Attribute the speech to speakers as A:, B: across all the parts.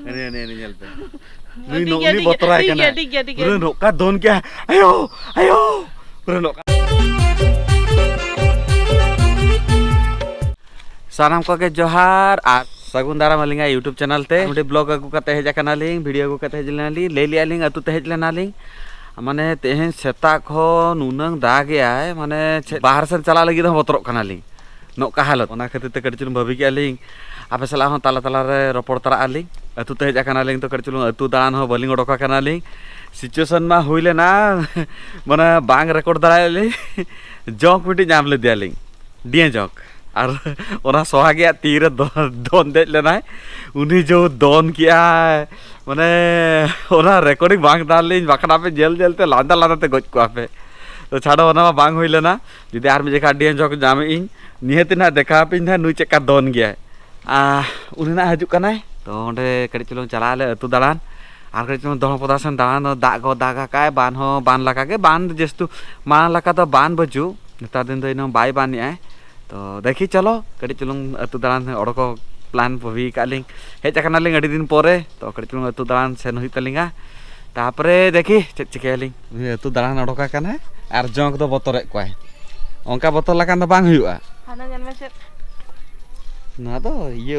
A: ini nyel pe. Nui botorai kana. Pura noka don kya. Ayo, ayo. Pura noka. साराम को के जोहार आ सगुन Dara Malinga YouTube channel ते मुडे ब्लॉग अगु कते हेजा कना लिंग वीडियो अगु कते हेजलना ली ले लिया लिंग अतु ते हेजलना लिंग माने तेहेन सेता खो नुनंग दाग गया माने बाहर से चला लगी तो बतरक कना लिंग नोका हालत ओना खातिर ते कड़चुन भाभी के लिंग आपे सला हो ताला ताला रे रोपड़ तरा लिंग अतु ते हेजा कना लिंग तो कड़चुन अतु दान हो बलिंग ओडोका कना लिंग सिचुएशन मा होइले ना माने बांग रिकॉर्ड दारा लिंग जोक बिटी नाम ले दिया लिंग डिए जोक और ओना सोहागे तीर दोन दे लेना उन्हीं जो दोन किया माने ओना रिकॉर्डिंग बांग दाल लिंग बाकना पे जेल जेल ते लांदा लांदा ते गज को पे तो छाड़ो ओना बांग होइले ना जुदी आर मिजे का डिए जोक जामे इन निहति ना देखा पे ना नुई चेका दोन गया उन्हीं ना हजू कना तो ओंडे कड़ी चलो चला ले अतु दालान आर कड़ी चलो दोन पदासन दालान दाग दागा काय बान हो बान लगा के बान जेस्तु मान लगा तो बान बजू नेता दिन तो इनो बाय बानी आए तो देखी चलो कड़ी चलूंग अतु दालान ओडको प्लान पवी का लिंग हेज कना लिंग अड़ी दिन पोरे तो कड़ी चलूंग अतु दालान सेन हुई तलिंगा तापरे देखी चेक चिके लिंग अतु दालान ओडका कना आर जोंक दो बतरे कोय ओंका बतर लकान दो बांग हुआ
B: हाना जन्मे से
A: ना तो ये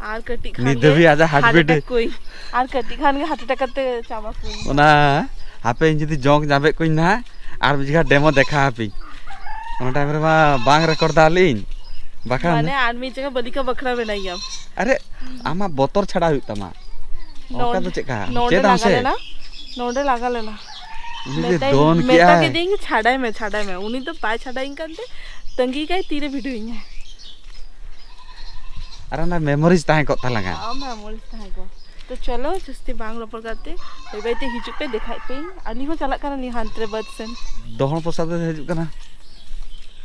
B: आर कटी खान
A: नी देवी आजा हार्ट बीट
B: कोई आर कटी खान के हार्ट अटैक करते चामा कोई
A: ओना हापे इन जदी जोंक जाबे कोई ना आर बिजगा डेमो देखा हापी ओना टाइम रे मा बांग रिकॉर्ड दालिन बाखा
B: माने आदमी जगह बलि का बकरा बनाई हम
A: अरे आमा बोतर छड़ा हुई तमा ओका तो चेका
B: नोडे
A: चेदा से
B: लेना नोडे लगा लेना
A: उनी दोन किया
B: मेटा के देंगे छाड़ाई में उनी तो पाए छाड़ाई करते तंगी का तीरे वीडियो ही है
A: अरे ना मेमोरीज ताहे को तलंगा
B: हां मेमोरीज ताहे को तो चलो जस्ती बांग रोपड़ करते बेबेते हिजु पे दिखाई पे अली हो चला करनी हांतरे बदसन
A: दोहन प्रसाद हेजु कना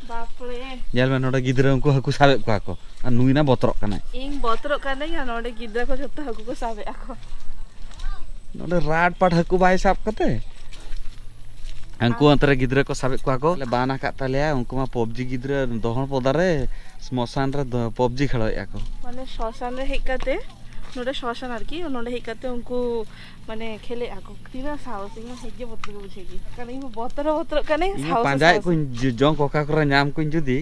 B: बाप रे
A: जेल में नोडे गिदरे उनको हकु साबे को आ नुई ना बतरक कना
B: इन बतरक कना या नोडे गिदरा को जत्ता हकु को साबे आको
A: नोडे राट पाट हकु बाय साब कते अंकु अंतरे गिदरे को साबे को ले बाना का तलेया उनको मा पबजी गिदरे दोहन पदारे स्मशान रे पबजी खेलया को
B: माने श्मशान रे हेकते नोडे श्मशान आर की नोडे हेकते उनको माने खेले आको तीना साहस इन हेजे बतर को बुझेगी कने इन बतर कने साहस
A: पांजाय को जों कोका कर नाम को जुदी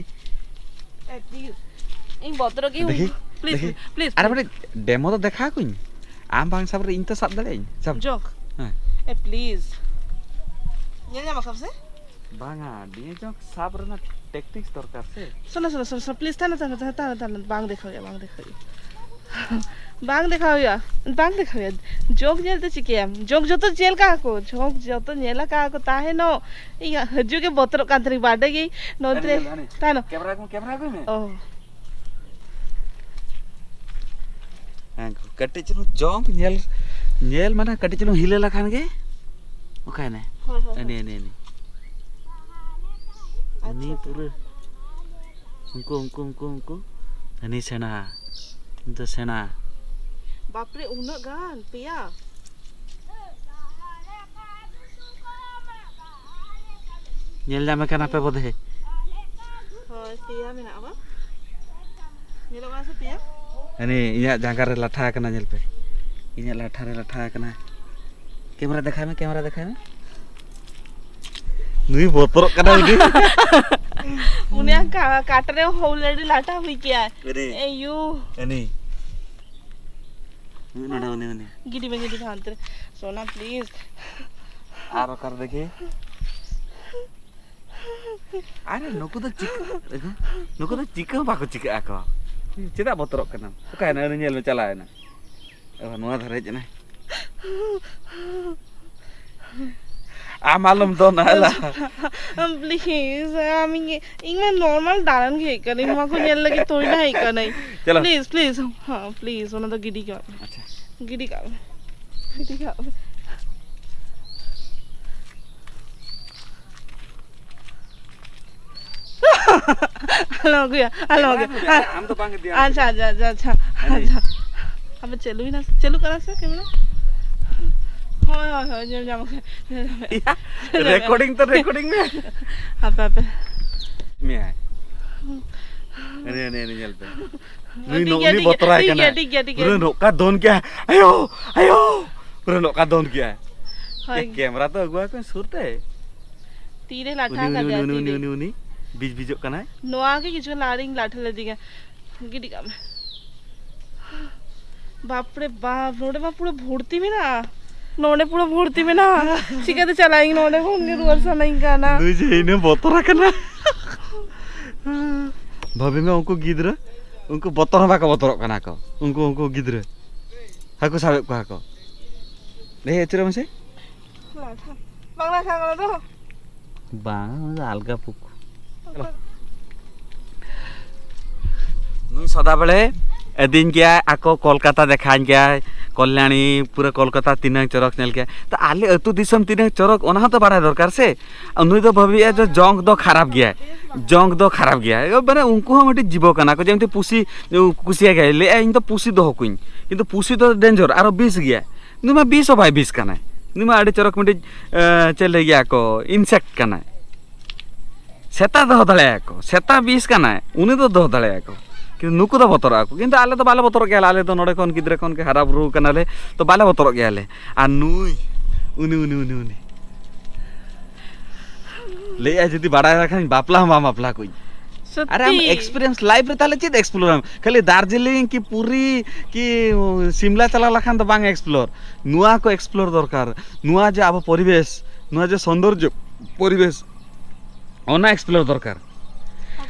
B: इन बतर की प्लीज प्लीज
A: अरे बड़े डेमो तो देखा कुन आम बांग सब रे इन तो सब दले सब
B: जोक
A: हां
B: ए प्लीज ये ना कब से
A: बांगा दिए जोक सब रे ना टेक्निक्स दरकार से
B: सुनो प्लीज ता बांग देखो बांग दिखाओ या जोक जेल तो चिके जोक जो तो जेल का को जोक जो तो नेला का को ताहे नो इ हजू के बतर कांतरी बाडे गई नोत्रे तानो
A: कैमरा को में
B: ओ
A: हां कटे चलो जोंक नेल माने कटे चलो हिले लखान के ओका ने ने अनि पूरे उनको अनि सेना तो सेना
B: बाप रे उना गान पिया
A: नेल जामे कना पे बोधे
B: हां पिया में ना बा नेलो का से पिया
A: अनि इया जांगा रे लाठा कना नेल पे इया लाठा रे लाठा कना कैमरा देखा में नुई बोतर कना उडी
B: उन्या काट रे होलडी लाठा हुई क्या ए यू
A: अनि उने
B: गिडी में गिडी भांतरे सोना प्लीज
A: आरो कर देखी अरे नुको तो चिका बाको चिका आको चेदा बोतर कना ओका ना नेल में चला ना अब नुआ धरे जना आ मालूम तो नाला
B: प्लीज आमी इंग नॉर्मल दारन के कने मा को नेल लगे तोड़ी ना है नहीं प्लीज हां प्लीज ओना तो गिडी का अच्छा गिडी का हेलो गया
A: हम तो बांग दिया
B: अच्छा अब चलू ही ना चलू करा से कैमरा हां जम
A: रिकॉर्डिंग में अब
B: में है
A: ini nyel pe
B: ठीक
A: nui
B: है,
A: nui
B: ठीक है,
A: botorai
B: ठीक
A: kana
B: है, ठीक है, ठीक है।
A: pura noka don kya ayo ayo pura noka don kya
B: হয়
A: camera to gua kan surte
B: তীরে লাঠা
A: uni
B: কাদে
A: uni uni
B: তীরে
A: uni uni bij bijok kana
B: নোয়া के কিছু লারিং লাঠা দিকে গিডি কাম বাপরে বাপ নোডে মা পুরো ভর্তি में ना नोने पूरा भर्ती में ना चिकाते चलाएंगे नोने को उनके रुआ नहीं गाना
A: nui je ini botora kana भाभी में उनको गिद्र उनको बोतर बाका बोतरok kana ko उनको गिद्र haku sabek ko hako deh cura masih
B: Bangla खाना तो
A: bang alga puku nui सदा बेले एदिन गया आको कोलकाता देखान गया कल्याणी पूरा कोलकाता तीन चरक नेल गया तो आले अतु दिसम तीन चरक ओना तो बाड़ा दरकार से नुई तो भाभी जो जंग दो खराब गया जंग दो खराब गया माने उनको हम मिट्टी जीव कना को जेमते पुसी कुसिया गया ले इन तो पुसी दो हकुኝ किंतु पुसी तो डेंजर आरो 20 गया नुमा 20 भाई 20 कना नुमा आडे चरक मिट्टी चले गया को इंसेक्ट कना सेता दो दले को सेता 20 कना उनी तो दो दले को कि नुकु तो बतर को किंतु आले तो बाले बतर गया आले तो नोडे कोन गिद्रे कोन के हरा बुरु कनाले तो बाले बतर गया आले आ नुई उनी उनी उनी उनी ले आ जदी बाड़ा रखन बापला हम बापला कोई अरे हम एक्सपीरियंस लाइफ रे ताले चेत एक्सप्लोर हम खाली दार्जिलिंग की पूरी की शिमला चला लखान तो बांग एक्सप्लोर नुआ को एक्सप्लोर दरकार नुआ जे अब परिवेश नुआ जे सौंदर्य परिवेश ओना एक्सप्लोर दरकार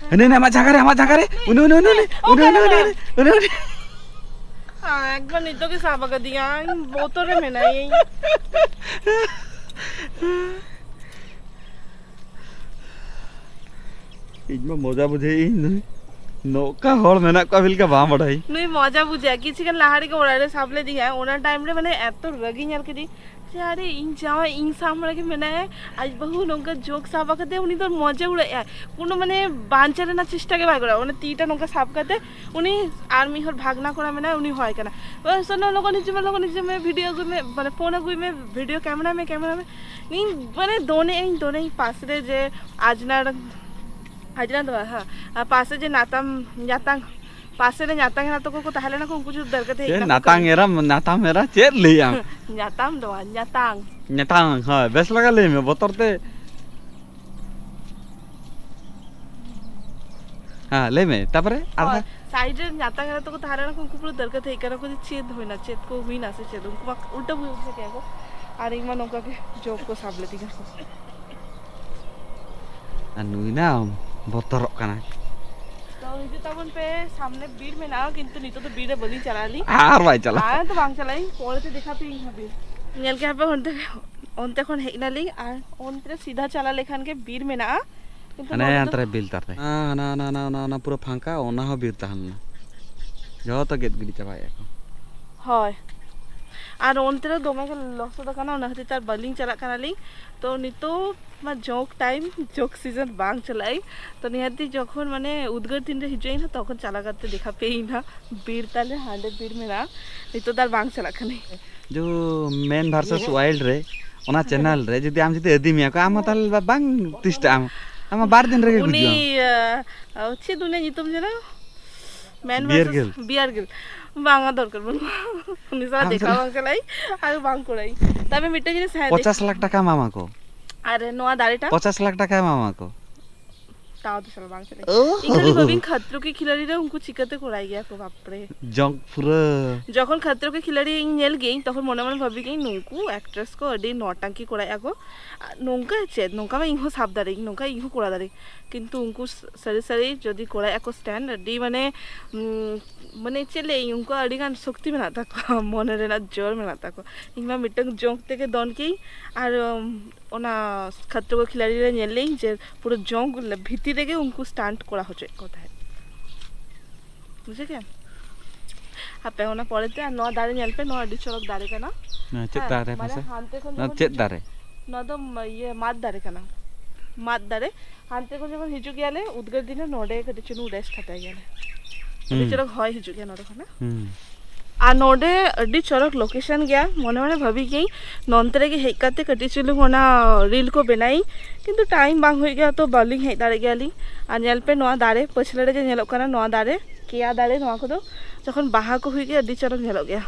A: नहीं नहीं हमारा जगह रे उन्हें उन्हें उन्हें उन्हें उन्हें उन्हें उन्हें
B: एक बार नीतो के साबा कर दिया बोतल में ना ये
A: इनमें मजा बुझे नौका हॉल में ना कबिल का बाम बढ़ाई
B: नहीं मजा बुझे किसी का लहाड़ी का उड़ाने साबले दिया ओना टाइम रे मैंने एतो रगी यार के दी अरे इन जाओ इन सामने के मैंने आज बहु नौका जोक साबा करते उन्हीं तो मजा उड़े कोनो मैंने बांचरे ना चेष्टा के भाग करा उन्हें तीटा नौका साब करते उन्हीं आर्मी हर भागना करा मैंने उन्हीं होय करना बस सुनो लोगों ने मैं वीडियो में मैंने फोन में वीडियो कैमरा में नहीं मैंने दोने ही पास रे जे आजना तो हाँ पास जे नातांग पास रे नातांग ना तो को ताहले ना को कुछ दरकत है
A: नातांग मेरा चेत लिया
B: नातांग दो
A: नातांग हां बेस लगा ले में बोतरते हां ले में तापरे आधा
B: साइड रे नातांग ना तो को ताहले ना को पूरा दरकत है करा को छेद होई ना छेद को हुई ना से छेद उनको उल्टा हुई से क्या को अरे इमा नौका के जोक को साबले दी कर
A: अनुई ना बोतरक कना
B: तो हिजु तबन पे सामने भीड़ में ना किंतु नीतो तो भीड़ बली चला ली
A: आर भाई चला
B: आ तो बांग चलाई पड़े ते देखा पे भीड़ नेल के पे ओनते कोन हेना ली आ ओनते सीधा चला लेखान के भीड़ में ना किंतु
A: अने अंतरे बिल तरते ना पूरा फांका ओना हो बीर तहन जो तो गेट गिडी चबाय
B: হয় আর ওনতে দমে के लस दकाना ना हते तार बलिंग चला काना ली तो नितो मा जोक टाइम जोक सीजन बांग चलाई तो निहाती যখন মানে উদ্গার দিন রে হিজই না তখন চালা করতে দেখা পেই না বীর তালে 100 বীর মেরা নিতো তার বাंग चला खाने
A: जो मेन वर्सेस वाइल्ड रे ओना चैनल रे जदी आम जदी एदिमिया को आम ताल बांग तिष्टा आम 12 दिन रे
B: उनी अच्छे दुनिया नितम जना मैन वर्सेस बियर गिल बांगा दरकार बोल उनी सारा देखा बांग चलाई আর বাंग করাই তবে মিটে জিনিস হ্যাঁ
A: 50 लाख টাকা मामा को
B: अरे नोआ दाड़ीटा
A: 50 लाख টাকা मामा को
B: ताও तो साला बांग चलाई इनखाली बबिन खतरों के खिलाड़ी रे उनको चिकते कोड़ाई गया को बाप रे
A: जंग पूरा
B: যখন खतरों के खिलाड़ी नेल गई তখন মনে মনে ভাবি গই নুকু অ্যাক্ট্রেস को अडी नौटंकी कोड़ाई आको नौका चेत नौका में इहो साब दाड़ी नौका इहो कोड़ा दाड़ी किंतु उनको सरी सरी जदी कोड़ाई आको स्टैंड अडी माने माने चले उनको अडी गान शक्ति में ना ताको मने रे ना जोर में ना ताको इमा मिटंग जोंक থেকে दन की আর ওনা खतरों के खिलाड़ी रे नेलेই যে পুরো जोंक ভিতি থেকে उनको स्टंट করা হচ্ছে কোথায় বুঝে क्या আপে ওনা পড়েতে আর ন দাঁড়ে নেলপে ন আডি চলক দাঁড়ে কেনা
A: चेत दारे
B: মানে হানতে কোন
A: ना चेत दारे
B: ন তো ইয়ে মাত দাঁড়ে কেনা মাত দাঁড়ে হানতে কোন যখন হিজু গিয়ালে উদ্গার দিনে নডে কতে চুনু রেস্ট খাতে গেলে এটি চলক হয় হিজু গিয়া নডে খানা और नोडे अड्डी चरक लोकेशन गया मने मने भाभी गई नॉन्ते रे हेज काते कटी चुलुंग होना रील को बनाई किंतु टाइम बांग हो गया तो बालिंग हेज दाड़े गयाली और नेल पे नोआ दारे पछले जे नेलोग कना नोआ दारे केया दारे नोआ को जखन बाहा को हुई गया अड्डी चरक नेलोग गया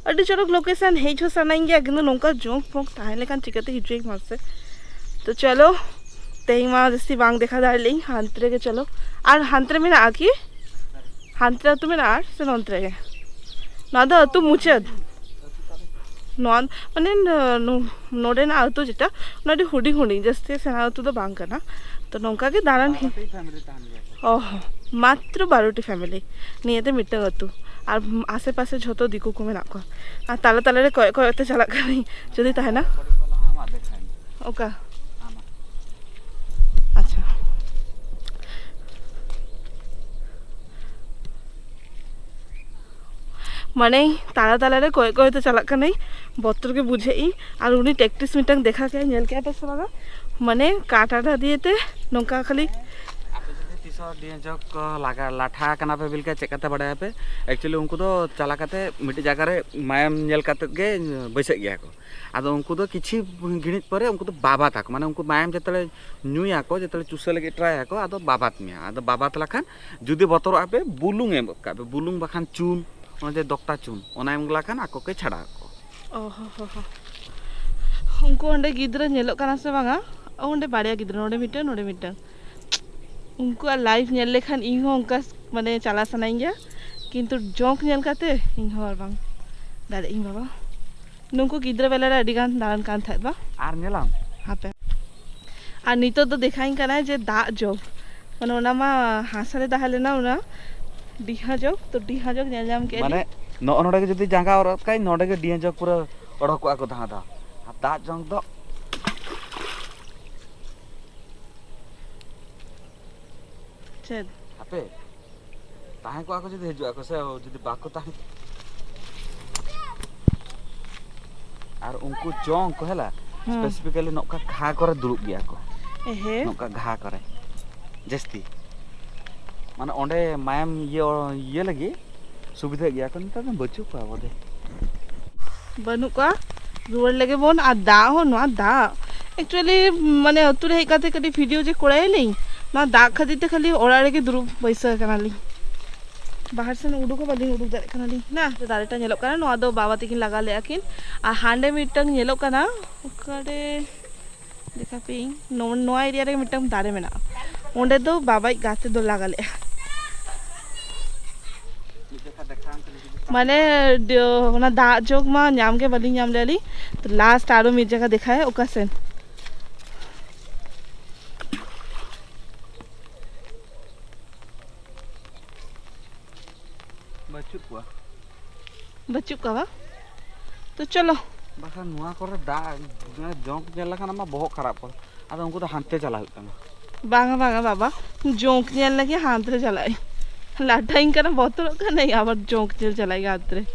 B: अड्डी चरक लोकेशन हेज हो सनाई गया किंतु नोंका जोंक फोंक ताहे लेखान चिकाते हिजुई मासे तो चलो तेई मा जस्ती बांग देखा दाड़े हांतरे के चलो और हांतरे में आकी हांतरे तो मेरा आर से नॉन्त्रे के ना दो तू मुचद नॉन माने नोडे ना तो जेटा नोडे हुडी हुडी जस्ते सेना तो बांग करना तो नौका के दारन ओह मात्र 12टी फैमिली नियते मिटंग अतु और आसे पासे झोतो दिकु को मेना को आ ताला ताला रे कय कयते चला करी जदी ताहे ना ओका अच्छा माने ताला ताला रे कय कयते चला कनै बतर के बुझे और उनी टैक्टिस मिटंग देखा के नेल के पे सबागा माने काटाटा दिएते नोंका खाली
A: तीसो दिए जक लागा लाठा कना पे बिलका चेकते बड़ाया पे एक्चुअली उनको तो चला काते मिटी जगह रे मायम नेल काते गे बैसे गया को आदो उनको तो किछि गिणित परे उनको तो बाबा ताक माने उनको मायम जतले नुया को जतले चुसे लगे ट्राय को आदो बाबात मिया आदो बाबात लखान जुदी बतर आपे बुलुंग एम का बुलुंग बखान चून जे दक्ता चून ओना एम गलाखान आको के छाड़ा को
B: ओहो उनको अंडे गिद्र नेलो काना से बांगा ओंडे बाड़िया गिद्र नोडे मिटन उनको लाइफ नेल लेखान इन हो उनका माने चला सनाई गया किंतु जोंक नेल काते इन हो बांग दादे इन बाबा नुनको गिद्र बेला रे अडी गान दान कान थाय बा
A: आर नेलाम
B: हापे आ नितो तो देखाइन काना जे दा जोग माने ओना मा हासारे दाहले ना ओना डिहा जोग तो डिहा जोग नेल जाम के
A: माने नोडे के जदी जांगा और काई नोडे के डिहा जोग पूरा ओडको आको धा दा दा जोंग दो चल आपे ताहे को आको जदी हेजु आको से जदी बाको ताहे और उनको जोंग को हला स्पेसिफिकली नोका घा करे दुरुब गया को
B: एहे
A: नोका घा करे जस्ती माने ओंडे मायम ये लगी सुविधा गया को नता बचु का बोदे
B: बनु का रुवर लगे बोन आ दा हो ना दा एक्चुअली माने अतुरे हे काते कटी वीडियो जे कोड़ाय नहीं ना दा खातिर खाली ओरारे के दुरुब पैसा कनाली बाहर से उडुको बाली उडुक दारे कनाली ना तो दारेटा नेलो कना नो आदो बाबा तकिन लगा ले आकिन आ हांडे मिटंग नेलो कना ओकरे देखा पे नो एरिया रे मिटंग दारे मेना ओंडे दो बाबा गाते दो लगा ले माने ओना दा जोग मा नाम के बाली नाम लेली तो लास्ट आरो मिट जगह देखा है ओका सेन बच्चू का वा तो चलो
A: बाखा नुआ करे दा जोंक नेल लखान मा बहुत खराब पर आदो उनको तो हांते चला होता
B: बांगा बांगा बाबा जोंक नेल लगे हाथ रे चलाई लाठाइन करना बहुत लोग का नहीं आवर जोंक नेल चलाई हाथ रे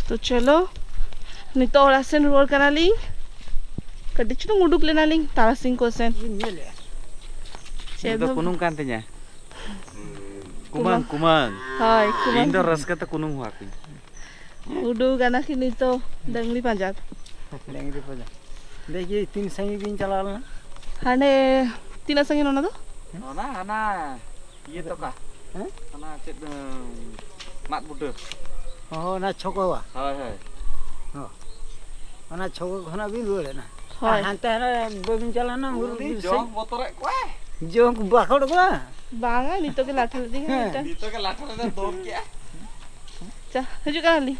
B: तो चलो नहीं तो और सेन रोल करा ली कटिचु उडुक लेना ली तारा सिंह को सेन
A: तो कुनुम कांते nya kumang
B: हाय कुमार
A: इन तो रस का तो कुनुम हुआ की
B: उडु गाना की नहीं तो डंगली पंजाब
C: देखिए 3 संगी बिन चला ना
B: हाने 3 संगी नोना दो
A: ना हना ये तो का
C: हैं
A: हना चेत मात बुटे
C: हो ना छोकोवा
A: हाय हाय
C: हो ना छोको घना बिन रोले ना
B: हाय
C: हांते ना बिन चला ना
A: जोंक बोतरे कोए
C: जो बाखड़ को
B: बांगा नहीं तो के लाठा दी है
A: दी तो के लाठा ले दौड़ के
B: चा हजू करा ली